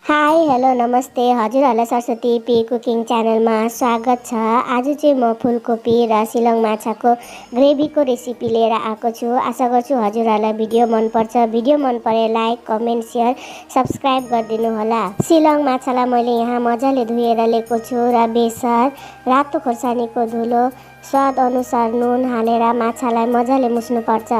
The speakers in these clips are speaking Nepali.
हाई हेलो नमस्ते हजुरहरूलाई सरस्वती पी कुकिङ च्यानलमा स्वागत छ। आज चाहिँ म फुलकोपी र शिलङ माछाको ग्रेभीको रेसिपी लिएर आएको छु। आशा गर्छु हजुरहरूलाई भिडियो मनपर्छ। भिडियो मन परे लाइक कमेन्ट सेयर सब्सक्राइब गरिदिनु होला। शिलङ माछालाई मैले यहाँ मजाले धोएर लिएको छु र बेसार रातो खोर्सानीको धुलो स्वाद अनुसार नुन हालेर माछालाई मजाले मुस्नुपर्छ।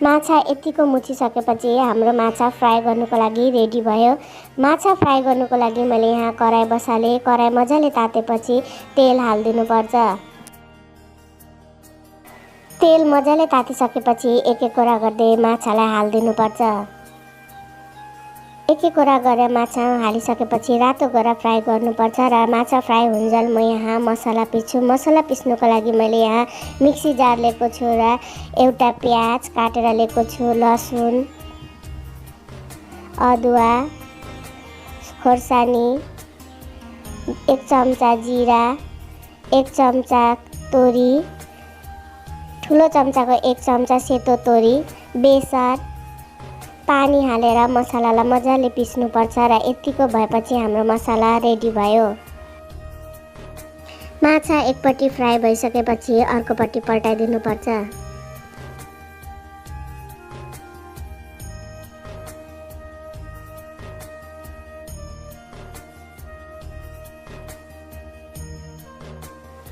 माछा यतिको मुछिसकेपछि हाम्रो माछा फ्राई गर्नुको लागि रेडी भयो। माछा फ्राई गर्नुको लागि मैले यहाँ कराई बसालेँ। कराई मजाले तातेपछि तेल हालिदिनुपर्छ। तेल मजाले तातिसकेपछि एक एक कुरा गर्दै माछालाई हालिदिनुपर्छ। एक एक कुरा गरेर माछा हालिसकेपछि रातो गरेर फ्राई गर्नुपर्छ र माछा फ्राई हुन्जेल म यहाँ मसला पिस्छु। मसला पिस्नुको लागि मैले यहाँ मिक्सी जार लिएको छु र एउटा प्याज काटेर लिएको छु, लसुन, अदुवा, खोर्सानी, 1 चम्चा जिरा, 1 चम्चा तोरी, ठुलो चम्चाको 1 चम्चा सेतो तोरी, बेसार, पानी हालेर मसलालाई मजाले पिस्नुपर्छ र यतिको भएपछि हाम्रो मसला रेडी भयो। माछा एकपट्टि फ्राई भइसकेपछि अर्कोपट्टि पल्टाइदिनुपर्छ।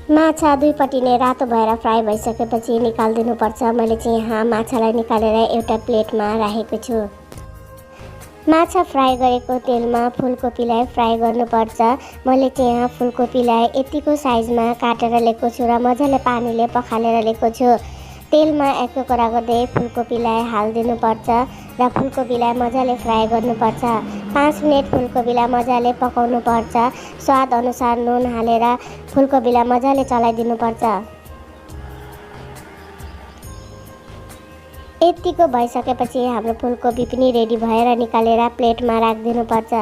माछा दुईपट्टि नै रातो भएर फ्राई भइसकेपछि निकालिदिनुपर्छ। मैले चाहिँ यहाँ माछालाई निकालेर एउटा प्लेटमा राखेको छु। माछा फ्राई गरेको तेलमा फुलकोपीलाई फ्राई गर्नुपर्छ। मैले चाहिँ यहाँ फुलकोपीलाई यतिको साइजमा काटेर लिएको छु र मजाले पानीले पखालेर लिएको छु। तेलमा एक कुरा गर्दै फुलकोपीलाई हालिदिनुपर्छ र फुलकोपीलाई मजाले फ्राई गर्नुपर्छ। 5 मिनट फुलकोपीलाई मजाले पकाउनुपर्छ। स्वाद अनुसार नुन हालेर फुलकोपीलाई मजाले चलाइदिनुपर्छ। यतिको भइसकेपछि हाम्रो फुलकोपी पनि रेडी भएर निकालेर प्लेटमा राखिदिनुपर्छ।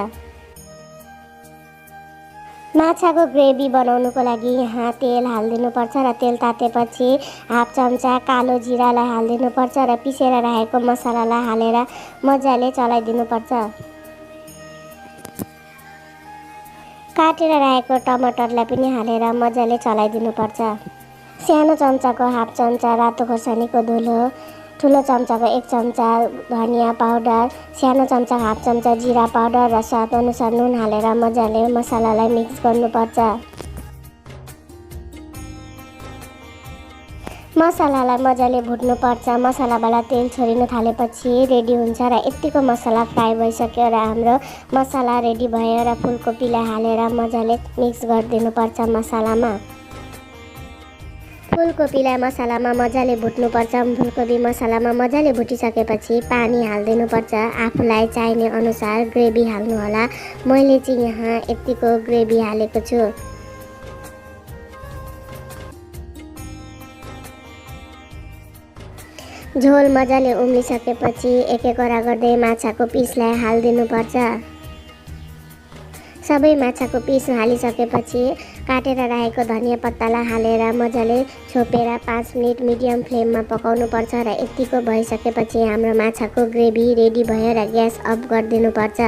माछाको ग्रेभी बनाउनुको लागि यहाँ तेल हालिदिनुपर्छ र तेल तातेपछि हाफ चम्चा कालो जिरालाई हालिदिनुपर्छ र पिसेर राखेको मसलालाई हालेर मजाले चलाइदिनुपर्छ। काटेर राखेको टमाटरलाई पनि हालेर मजाले चलाइदिनुपर्छ। सानो चम्चाको हाफ चम्चा रातो खोर्सानीको धुलो, ठुलो चम्चाको 1 चम्चा धनिया पाउडर, सानो चम्चाको हाफ चम्चा जिरा पाउडर र स्वाद अनुसार नुन हालेर मजाले मसलालाई मिक्स गर्नुपर्छ। मसलालाई मजाले भुट्नुपर्छ। मसलाबाट तेल छोडिन थालेपछि रेडी हुन्छ र यतिको मसला फ्राई भइसक्यो र हाम्रो मसला रेडी भयो र फुलकोपीलाई हालेर मजाले मिक्स गरिदिनुपर्छ मसलामा। फुलकोपीलाई मसलामा मजाले भुट्नुपर्छ। फुलकोपी मसलामा मजाले भुटिसकेपछि पानी हालिदिनुपर्छ। आफूलाई चाहिने अनुसार ग्रेभी हाल्नु होला। मैले चाहिँ यहाँ यतिको ग्रेभी हालेको छु। झोल मजाले उम्लिसकेपछि एक एक कुरा गर्दै माछाको पिसलाई हालिदिनुपर्छ। सबै माछाको पिस हालिसकेपछि काटेर राखेको धनिया पत्तालाई हालेर मजाले छोपेर 5 मिनट मिडियम फ्लेममा पकाउनुपर्छ र यतिको भइसकेपछि हाम्रो माछाको ग्रेभी रेडी भयो र ग्यास अफ गरिदिनुपर्छ।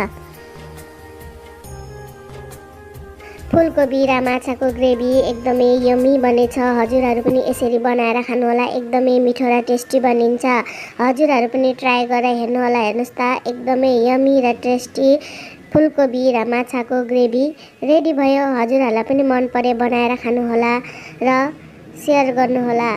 फुलकोपी र माछाको ग्रेभी एकदमै यम्मी बनेछ। हजुरहरू पनि यसरी बनाएर खानुहोला। एकदमै मिठो र टेस्टी बनिन्छ। हजुरहरू पनि ट्राई गरेर हेर्नुहोला। हेर्नुहोस् त एकदमै यम्मी र टेस्टी फुलकोपी र माछाको ग्रेभी रेडी भयो। हजुरहरूलाई पनि मन परे बनाएर खानुहोला र सेयर गर्नुहोला।